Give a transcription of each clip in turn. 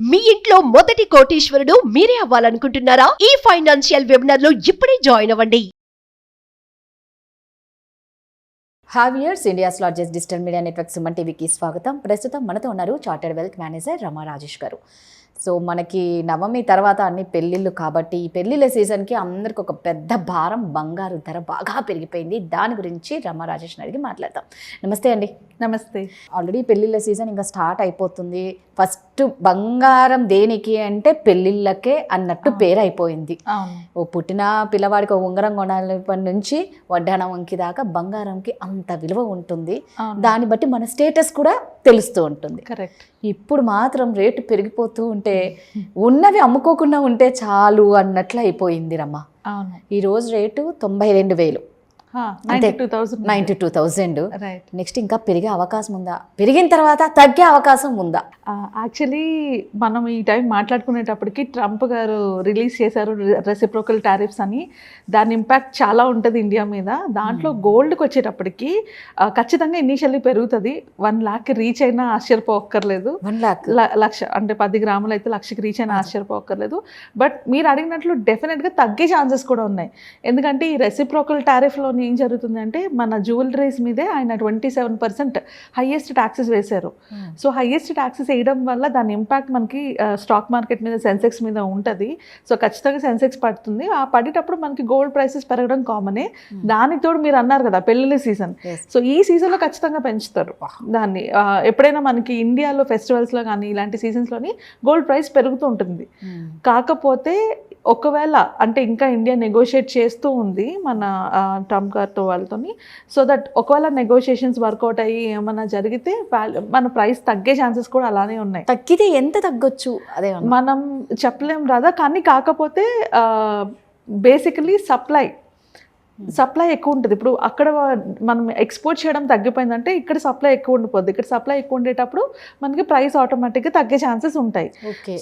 మీ ఇంట్లో మొదటి కోటీశ్వరుడు మీరే అవ్వాలనుకుంటున్నారా? ఈ ఫైనాన్షియల్ వెబినార్ లో ఇప్పుడే జాయిన్ అవ్వండి. Hi viewers India's largest digital media network Suman టీవీకి స్వాగతం. ప్రస్తుతం మనతో ఉన్నారు chartered wealth manager Rama Rajesh గారు. సో మనకి నవమి తర్వాత అన్ని పెళ్ళిళ్ళు కాబట్టి ఈ పెళ్ళిళ్ళ సీజన్కి అందరికి ఒక పెద్ద భారం, బంగారు ధర బాగా పెరిగిపోయింది. దాని గురించి రమా రాజేష్ అడిగి మాట్లాడతాం. నమస్తే అండి. నమస్తే. ఆల్రెడీ పెళ్ళిళ్ళ సీజన్ ఇంకా స్టార్ట్ అయిపోతుంది. ఫస్ట్ బంగారం దేనికి అంటే పెళ్ళిళ్ళకే అన్నట్టు పేరు అయిపోయింది. ఓ పుట్టిన పిల్లవాడికి ఒక ఉంగరం కొనాలప్పటి నుంచి వడ్డాణంకి దాకా బంగారంకి అంత విలువ ఉంటుంది. దాన్ని బట్టి మన స్టేటస్ కూడా తెలుస్తూ ఉంటుంది. కరెక్ట్. ఇప్పుడు మాత్రం రేటు పెరిగిపోతూ ఉంటే ఉన్నవి అమ్ముకోకుండా ఉంటే చాలు అన్నట్లు అయిపోయింది రమ్మ. ఈ రోజు రేటు 92,000, 92,000. నెక్స్ట్ ఇంకా పెరిగే అవకాశం ఉందా? పెరిగిన తర్వాత తగ్గే అవకాశం ఉందా? యాక్చువల్లీ మనం ఈ టైం మాట్లాడుకునేటప్పటికి ట్రంప్ గారు రిలీజ్ చేశారు రెసిప్రోకల్ టారిఫ్స్ అని. దాని ఇంపాక్ట్ చాలా ఉంటుంది ఇండియా మీద. దాంట్లో గోల్డ్కి వచ్చేటప్పటికి ఖచ్చితంగా ఇనీషియల్లీ పెరుగుతుంది. 1 lakh రీచ్ అయినా ఆశ్చర్యపోక్కర్లేదు. 1 లక్ష అంటే 10 గ్రాములు అయితే 1,00,000 రీచ్ అయినా ఆశ్చర్యపోక్కర్లేదు. బట్ మీరు అడిగినట్లు డెఫినెట్గా తగ్గే ఛాన్సెస్ కూడా ఉన్నాయి. ఎందుకంటే ఈ రెసిప్రోకల్ టారిఫ్లో ఏం జరుగుతుందంటే మన జ్యువెలరీస్ మీదే ఆయన 27% హైయెస్ట్ ట్యాక్సెస్ వేశారు. సో హైయెస్ట్ ట్యాక్సెస్ వేయడం వల్ల దాని ఇంపాక్ట్ మనకి స్టాక్ మార్కెట్ మీద, సెన్సెక్స్ మీద ఉంటుంది. సో ఖచ్చితంగా సెన్సెక్స్ పడుతుంది. ఆ పడేటప్పుడు మనకి గోల్డ్ ప్రైసెస్ పెరగడం కామనే. దానికి తోడు మీరు అన్నారు కదా పెళ్ళిళ్ళ సీజన్. సో ఈ సీజన్లో ఖచ్చితంగా పెంచుతారు దాన్ని. ఎప్పుడైనా మనకి ఇండియాలో ఫెస్టివల్స్లో కానీ ఇలాంటి సీజన్స్లోని గోల్డ్ ప్రైస్ పెరుగుతూ ఉంటుంది. కాకపోతే ఒకవేళ అంటే ఇంకా ఇండియా నెగోషియేట్ చేస్తూ ఉంది మన ట్రంప్ గారితో వాళ్ళతోని. సో దట్ ఒకవేళ నెగోషియేషన్స్ వర్కౌట్ అయ్యి ఏమన్నా జరిగితే మన ప్రైస్ తగ్గే ఛాన్సెస్ కూడా అలానే ఉన్నాయి. తగ్గితే ఎంత తగ్గొచ్చు అదే మనం చెప్పలేం రాదా. కానీ కాకపోతే బేసికలీ సప్లై ఎక్కువ ఉంటుంది. ఇప్పుడు అక్కడ మనం ఎక్స్పోర్ట్ చేయడం తగ్గిపోయిందంటే ఇక్కడ సప్లై ఎక్కువ ఉండిపోద్ది. ఇక్కడ సప్లై ఎక్కువ ఉండేటప్పుడు మనకి ప్రైస్ ఆటోమేటిక్గా తగ్గే ఛాన్సెస్ ఉంటాయి.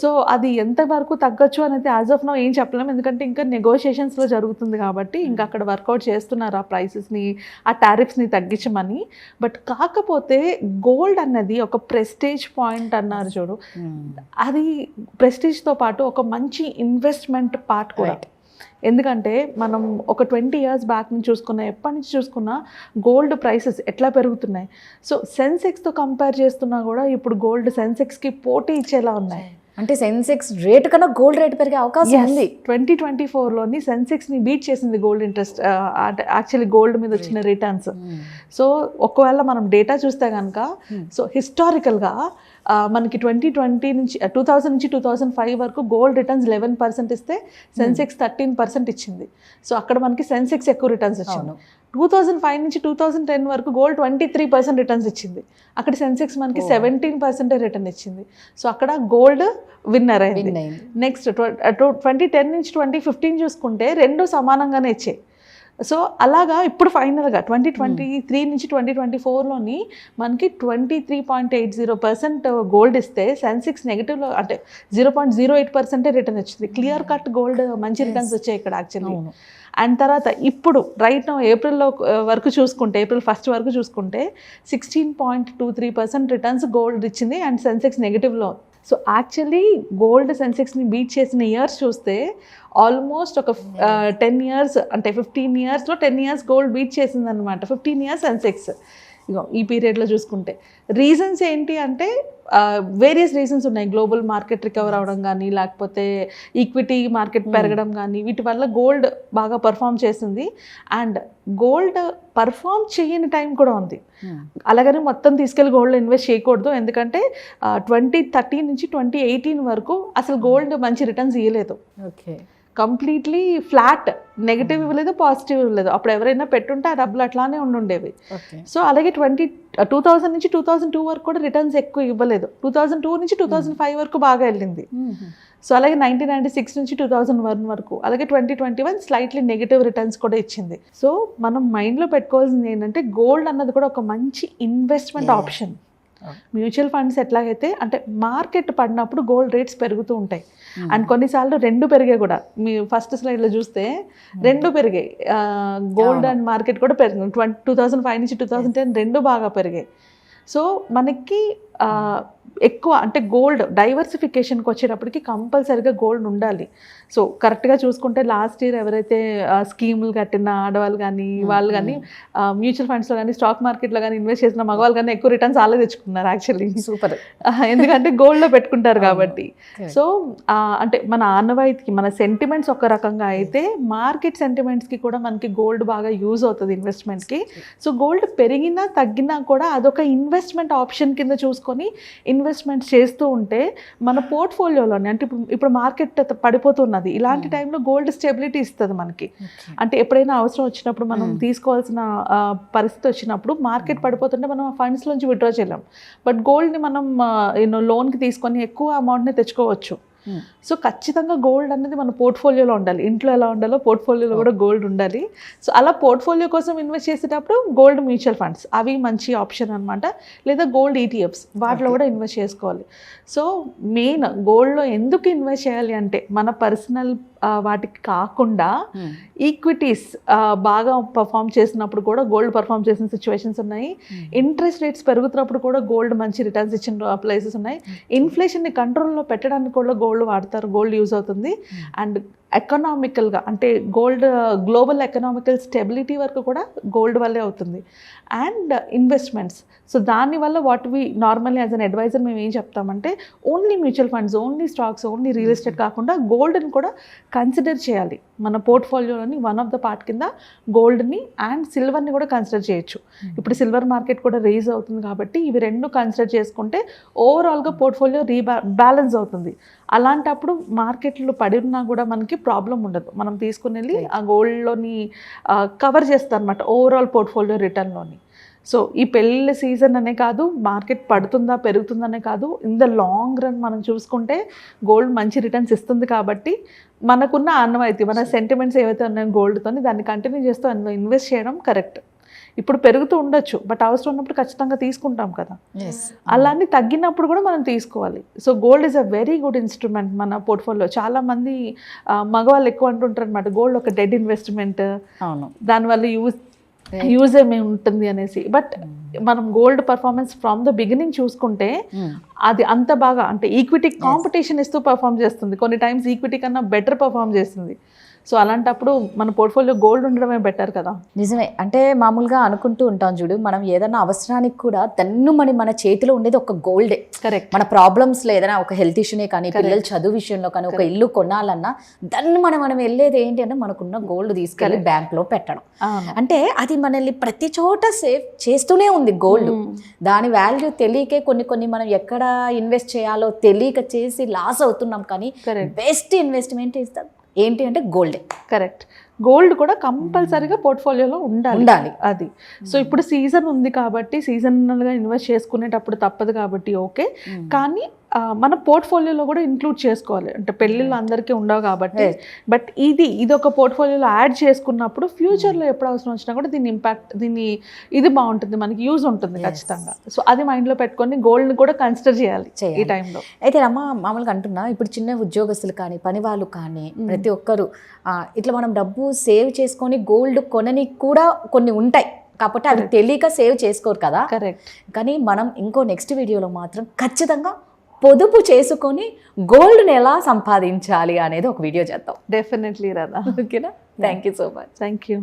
సో అది ఎంత వరకు తగ్గొచ్చు అనేది యాజ్ ఆఫ్ నో ఏం చెప్పలేము. ఎందుకంటే ఇంకా నెగోషియేషన్స్లో జరుగుతుంది కాబట్టి ఇంకా అక్కడ వర్కౌట్ చేస్తున్నారు ఆ ప్రైసెస్ని, ఆ టారిఫ్స్ని తగ్గించమని. బట్ కాకపోతే గోల్డ్ అన్నది ఒక ప్రెస్టేజ్ పాయింట్ అన్నారు చూడు, అది ప్రెస్టేజ్తో పాటు ఒక మంచి ఇన్వెస్ట్మెంట్ పార్ట్ కూడా. ఎందుకంటే మనం ఒక 20 years బ్యాక్ నుంచి చూసుకున్నా, ఎప్పటి నుంచి చూసుకున్నా గోల్డ్ ప్రైసెస్ ఎట్లా పెరుగుతున్నాయి. సో సెన్సెక్స్తో కంపేర్ చేస్తున్నా కూడా ఇప్పుడు గోల్డ్ సెన్సెక్స్కి పోటీ ఇచ్చేలా ఉన్నాయి. అంటే సెన్సెక్స్ రేటు కన్నా గోల్డ్ రేటు పెరిగే అవకాశం ఉంది. 2024లోని సెన్సెక్స్ని బీట్ చేసింది గోల్డ్ ఇంట్రెస్ట్, యాక్చువల్లీ గోల్డ్ మీద వచ్చిన రిటర్న్స్. సో ఒకవేళ మనం డేటా చూస్తే కనుక సో హిస్టారికల్గా మనకి 2020 నుంచి 2000 నుంచి 2005 వరకు గోల్డ్ రిటర్న్స్ 11% ఇస్తే సెన్సెక్స్ 13% ఇచ్చింది. సో అక్కడ మనకి సెన్సెక్స్ ఎక్కువ రిటర్న్స్ వచ్చింది. 2005 నుంచి 2010 వరకు గోల్డ్ 23% రిటర్న్స్ ఇచ్చింది. అక్కడ సెన్సెక్స్ మనకి 17% రిటర్న్ ఇచ్చింది. సో అక్కడ గోల్డ్ విన్నర్ అయింది. నెక్స్ట్ 2010 నుంచి 2015 చూసుకుంటే రెండు సమానంగానే ఇచ్చాయి. సో అలాగా ఇప్పుడు ఫైనల్గా 2023 నుంచి 2024లోని మనకి 23.80% గోల్డ్ ఇస్తే సెన్సెక్స్ నెగిటివ్లో అంటే 0.08% రిటర్న్ వచ్చింది. క్లియర్ కట్ గోల్డ్ మంచి రిటర్న్స్ వచ్చాయి ఇక్కడ యాక్చువల్లీ. అండ్ తర్వాత ఇప్పుడు రైట్ నౌ ఏప్రిల్లో వరకు చూసుకుంటే, April 1st వరకు చూసుకుంటే 16.23% రిటర్న్స్ గోల్డ్ ఇచ్చింది అండ్ సెన్సెక్స్ నెగిటివ్లో. సో యాక్చువల్లీ గోల్డ్ సెన్సెక్స్ని బీట్ చేసిన ఇయర్స్ చూస్తే ఆల్మోస్ట్ ఒక 10 years అంటే 15 yearsలో 10 years గోల్డ్ బీట్ చేసింది అనమాట. 15 years సెన్సెక్స్ ఇగో ఈ పీరియడ్లో చూసుకుంటే. రీజన్స్ ఏంటి అంటే వేరియస్ రీజన్స్ ఉన్నాయి. గ్లోబల్ మార్కెట్ రికవర్ అవ్వడం కానీ, లేకపోతే ఈక్విటీ మార్కెట్ పెరగడం కానీ, వీటి వల్ల గోల్డ్ బాగా పర్ఫామ్ చేసింది. అండ్ గోల్డ్ పర్ఫామ్ చేయని టైం కూడా ఉంది. అలాగని మొత్తం తీసుకెళ్ళి గోల్డ్ ఇన్వెస్ట్ చేయకూడదు. ఎందుకంటే 2013 నుంచి 2018 వరకు అసలు గోల్డ్ మంచి రిటర్న్స్ ఇవ్వలేదు. కంప్లీట్లీ ఫ్లాట్, నెగిటివ్ ఇవ్వలేదు, పాజిటివ్ ఇవ్వలేదు. అప్పుడు ఎవరైనా పెట్టుంటే ఆ డబ్బులు అట్లానే ఉండుండేవి. సో అలాగే 2000 నుంచి 2002 వరకు కూడా రిటర్న్స్ ఎక్కువ ఇవ్వలేదు. 2002 నుంచి 2005 వరకు బాగా వెళ్ళింది. సో అలాగే 1996 నుంచి 2001 వరకు, అలాగే 2021 స్లైట్లీ నెగిటివ్ రిటర్న్స్ కూడా ఇచ్చింది. సో మనం మైండ్లో పెట్టుకోవాల్సింది ఏంటంటే గోల్డ్ అన్నది కూడా ఒక మంచి ఇన్వెస్ట్మెంట్ ఆప్షన్. మ్యూచువల్ ఫండ్స్ ఎట్లాగైతే అంటే మార్కెట్ పడినప్పుడు గోల్డ్ రేట్స్ పెరుగుతూ ఉంటాయి. అండ్ కొన్నిసార్లు రెండు పెరిగాయి కూడా. మీ ఫస్ట్ స్లైడ్లో చూస్తే రెండు పెరిగాయి. గోల్డ్ అండ్ మార్కెట్ కూడా పెరిగాయి. 2005 నుంచి 2010 రెండు బాగా పెరిగాయి. సో మనకి ఎక్కువ అంటే గోల్డ్ డైవర్సిఫికేషన్కి వచ్చేటప్పటికి కంపల్సరీగా గోల్డ్ ఉండాలి. సో కరెక్ట్గా చూసుకుంటే లాస్ట్ ఇయర్ ఎవరైతే స్కీములు కట్టిన ఆడవాళ్ళు కానీ వాళ్ళు కానీ మ్యూచువల్ ఫండ్స్లో కానీ స్టాక్ మార్కెట్లో కానీ ఇన్వెస్ట్ చేసిన మగవాళ్ళు కానీ ఎక్కువ రిటర్న్స్ వాళ్ళే తెచ్చుకున్నారు యాక్చువల్లీ. సూపర్. ఎందుకంటే గోల్డ్లో పెట్టుకుంటారు కాబట్టి. సో అంటే మన ఆనవాయితీకి మన సెంటిమెంట్స్ ఒక రకంగా అయితే మార్కెట్ సెంటిమెంట్స్కి కూడా మనకి గోల్డ్ బాగా యూజ్ అవుతుంది ఇన్వెస్ట్మెంట్కి. సో గోల్డ్ పెరిగినా తగ్గినా కూడా అదొక ఇన్వెస్ట్మెంట్ ఆప్షన్ కింద చూసుకొని ఇన్వెస్ట్మెంట్స్ చేస్తూ ఉంటే మన పోర్ట్ఫోలియోలోనే అంటే ఇప్పుడు మార్కెట్ పడిపోతున్నది, ఇలాంటి టైంలో గోల్డ్ స్టెబిలిటీ ఇస్తుంది మనకి. అంటే ఎప్పుడైనా అవసరం వచ్చినప్పుడు మనం తీసుకోవాల్సిన పరిస్థితి వచ్చినప్పుడు మార్కెట్ పడిపోతుంటే మనం ఆ ఫండ్స్ నుంచి విత్డ్రా చేయలేం. బట్ గోల్డ్ని మనం లోన్కి తీసుకొని ఎక్కువ అమౌంట్ని తెచ్చుకోవచ్చు. సో ఖచ్చితంగా గోల్డ్ అనేది మన పోర్ట్ఫోలియోలో ఉండాలి. ఇంట్లో ఎలా ఉండాలో పోర్ట్ఫోలియోలో కూడా గోల్డ్ ఉండాలి. సో అలా పోర్ట్ఫోలియో కోసం ఇన్వెస్ట్ చేసేటప్పుడు గోల్డ్ మ్యూచువల్ ఫండ్స్ అవి మంచి ఆప్షన్ అనమాట. లేదా గోల్డ్ ఈటీఎఫ్స్ వాటిలో కూడా ఇన్వెస్ట్ చేసుకోవాలి. సో మెయిన్ గోల్డ్లో ఎందుకు ఇన్వెస్ట్ చేయాలి అంటే మన పర్సనల్ వాటికి కాకుండా ఈక్విటీస్ బాగా పర్ఫామ్ చేసినప్పుడు కూడా గోల్డ్ పర్ఫామ్ చేసిన సిచ్యువేషన్స్ ఉన్నాయి. ఇంట్రెస్ట్ రేట్స్ పెరుగుతున్నప్పుడు కూడా గోల్డ్ మంచి రిటర్న్స్ ఇచ్చిన ప్లేసెస్ ఉన్నాయి. ఇన్ఫ్లేషన్ని కంట్రోల్లో పెట్టడానికి కూడా గోల్డ్ వాడతారు, గోల్డ్ యూజ్ అవుతుంది. అండ్ ఎకనామికల్గా అంటే గోల్డ్ గ్లోబల్ ఎకనామికల్ స్టెబిలిటీ వరకు కూడా గోల్డ్ వల్లే అవుతుంది. అండ్ ఇన్వెస్ట్మెంట్స్, సో దానివల్ల what we normally as an advisor మేము ఏం చెప్తామంటే only mutual funds, only stocks, only real estate కాకుండా గోల్డ్ని కూడా కన్సిడర్ చేయాలి. మన పోర్ట్ఫోలియోలోని వన్ ఆఫ్ ద పార్ట్ కింద గోల్డ్ని అండ్ సిల్వర్ని కూడా కన్సిడర్ చేయొచ్చు. ఇప్పుడు సిల్వర్ మార్కెట్ కూడా రేజ్ అవుతుంది కాబట్టి ఇవి రెండు కన్సిడర్ చేసుకుంటే ఓవరాల్గా పోర్ట్ఫోలియో బ్యాలెన్స్ అవుతుంది. అలాంటప్పుడు మార్కెట్లు పడి ఉన్నా కూడా మనకి ప్రాబ్లం ఉండదు. మనం తీసుకుని వెళ్ళి ఆ గోల్డ్లోని కవర్ చేస్తాం అనమాట ఓవరాల్ పోర్ట్ఫోలియో రిటర్న్లోని. సో ఈ పెళ్ళిళ్ళ సీజన్ అనే కాదు, మార్కెట్ పడుతుందా పెరుగుతుందనే కాదు, ఇన్ ద లాంగ్ రన్ మనం చూసుకుంటే గోల్డ్ మంచి రిటర్న్స్ ఇస్తుంది. కాబట్టి మనకున్న ఆనవాయితీ మన సెంటిమెంట్స్ ఏవైతే ఉన్నాయో గోల్డ్తో దాన్ని కంటిన్యూ చేస్తూ అందులో ఇన్వెస్ట్ చేయడం కరెక్ట్. ఇప్పుడు పెరుగుతూ ఉండొచ్చు బట్ అవసరం ఉన్నప్పుడు ఖచ్చితంగా తీసుకుంటాం కదా, అలానే తగ్గినప్పుడు కూడా మనం తీసుకోవాలి. So gold is a very good instrument మన పోర్ట్ఫోలియో. చాలామంది మగవాళ్ళు ఎక్కువ అంటుంటారు అనమాట గోల్డ్ ఒక డెడ్ ఇన్వెస్ట్మెంట్, దానివల్ల యూజ్ ఏమి ఉంటుంది అనేసి. బట్ మనం gold performance from the beginning చూసుకుంటే అది అంత బాగా అంటే ఈక్విటీ కాంపిటీషన్ ఇస్తూ పర్ఫామ్ చేస్తుంది. కొన్ని టైమ్స్ ఈక్విటీ కన్నా బెటర్ పర్ఫామ్ చేస్తుంది. సో అలాంటప్పుడు మన పోర్ట్ఫోలియో గోల్డ్ ఉండడమే బెటర్ కదా. నిజమే. అంటే మామూలుగా అనుకుంటూ ఉంటాం చూడు, మనం ఏదైనా అవసరానికి కూడా మన చేతిలో ఉండేది ఒక గోల్డే. కరెక్ట్. మన ప్రాబ్లమ్స్లో ఏదైనా ఒక హెల్త్ ఇష్యూనే కానీ, పిల్లల చదువు విషయంలో కానీ, ఒక ఇల్లు కొనాలన్నా మనం వెళ్ళేది ఏంటి అంటే మనకున్న గోల్డ్ తీసుకెళ్ళి బ్యాంక్లో పెట్టడం. అంటే అది మనల్ని ప్రతి చోట సేవ్ చేస్తూనే ఉంది గోల్డ్. దాని వాల్యూ తెలియకే కొన్ని మనం ఎక్కడ ఇన్వెస్ట్ చేయాలో తెలియక చేసి లాస్ అవుతున్నాం. కానీ బెస్ట్ ఇన్వెస్ట్మెంట్ ఇస్తాం ఏంటి అంటే గోల్డే. కరెక్ట్. గోల్డ్ కూడా కంపల్సరీగా పోర్ట్ఫోలియోలో ఉండాలి అది. సో ఇప్పుడు సీజన్ ఉంది కాబట్టి సీజనల్గా ఇన్వెస్ట్ చేసుకునేటప్పుడు తప్పదు కాబట్టి ఓకే. కానీ మన పోర్ట్ఫోలియోలో కూడా ఇంక్లూడ్ చేసుకోవాలి. అంటే పెళ్ళిళ్ళు అందరికీ ఉండవు కాబట్టి, బట్ ఇది ఒక పోర్ట్ఫోలియోలో యాడ్ చేసుకున్నప్పుడు ఫ్యూచర్లో ఎప్పుడు అవసరం వచ్చినా కూడా ఇది బాగుంటుంది, మనకి యూజ్ ఉంటుంది ఖచ్చితంగా. సో అది మైండ్లో పెట్టుకొని గోల్డ్ని కూడా కన్సిడర్ చేయాలి ఈ టైంలో. అయితే రమ్మ మామూలుగా అంటున్నా, ఇప్పుడు చిన్న ఉద్యోగస్తులు కానీ, పని వాళ్ళు కానీ, ప్రతి ఒక్కరు ఇట్లా మనం డబ్బు సేవ్ చేసుకొని గోల్డ్ కొనని కూడా కొన్ని ఉంటాయి కాబట్టి అవి తెలియక సేవ్ చేసుకోరు కదా. కరెక్ట్. కానీ మనం ఇంకో నెక్స్ట్ వీడియోలో మాత్రం ఖచ్చితంగా పొదుపు చేసుకొని గోల్డ్ని ఎలా సంపాదించాలి అనేది ఒక వీడియో చేద్దాం. డెఫినెట్లీ రాదా. ఓకేనా? Thank you so much. Thank you.